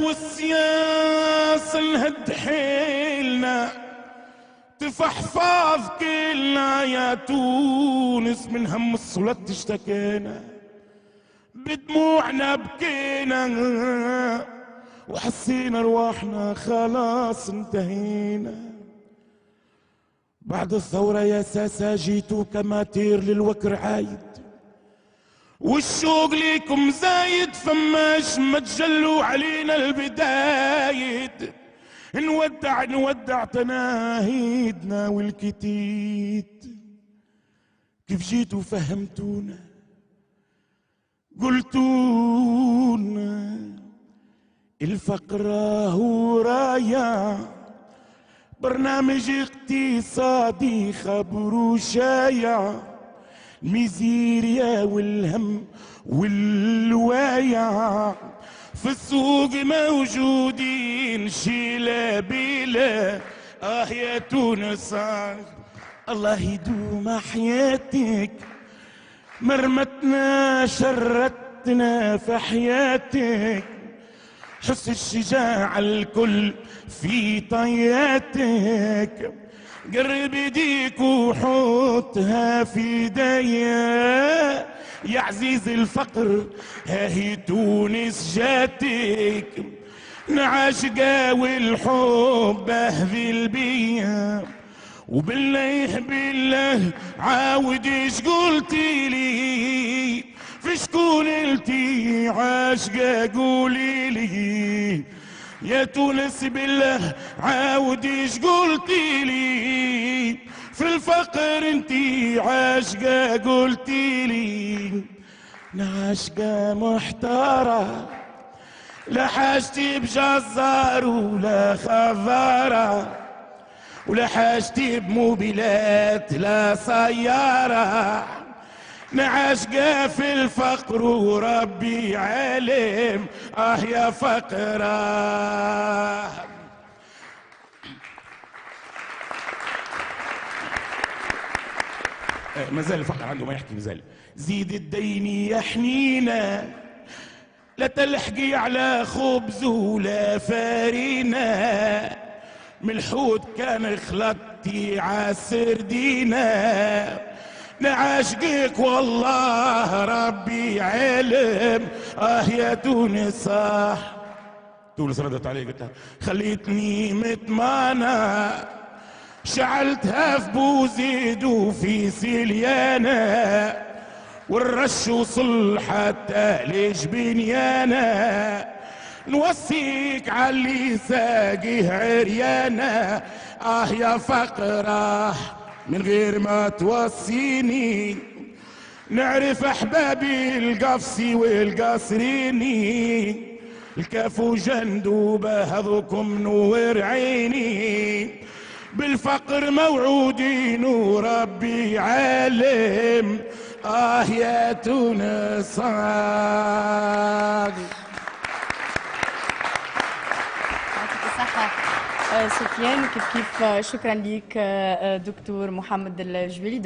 والسياسة نهد حيلنا تفحفاظ كلنا يا تونس من هم الصلاة اشتكينا بدموعنا بكينا وحسينا رواحنا خلاص انتهينا. بعد الثورة يا ساسا جيتوا كماتير للوكر عايد والشوق ليكم زايد فماش ما تجلوا علينا البدايد. نودع تناهيدنا والكتيت. كيف جيتوا فهمتونا قلتونا الفقر هو رايع برنامج اقتصادي خبر وشايع الميزيريا والهم والوايع في السوق موجودين شيلا بلا يا تونس الله يدوم حياتك مرمتنا شرتنا في حياتك حس الشجاع الكل في طياتك قرب ايديك وحطها في ايديا يا عزيز الفقر هاهي تونس جاتك نعاشقا والحب اهذي بيا وبالله عاود ايش قلتي لي في شكون انتي عاشقة قولي لي يا تونس بالله عاود ايش قلتي لي في الفقر انتي عاشقة قلتي لي نعاشقة محتارة لا حاجتي بجزار ولا خضارة ولا حاجتي بموبيلات لا سيارة نعاشقة في الفقر وربي عالم يا فقرة. ما زال الفقر عنده ما يحكي مازال. زيد الدين يا حنينة لا تلحقي على خبز ولا فارينة من الحوت كان خلطتي عالسردينة نعاشقك والله ربي علم يا تونس تونس ردت علي قلت لها خليتني مطمانة شعلتها في بوزيد وفي سليانة والرش وصل حتى لجبنيانة نوصيك علي ساقيه عريانة يا فقرة من غير ما توصيني نعرف احبابي القفصي والقصريني الكاف وجندوبه هذوكم نور عيني بالفقر موعودين وربي عالم يا تونس. يعطيك الصحة سفيان. كيف شكرا لك دكتور محمد الجبيلي.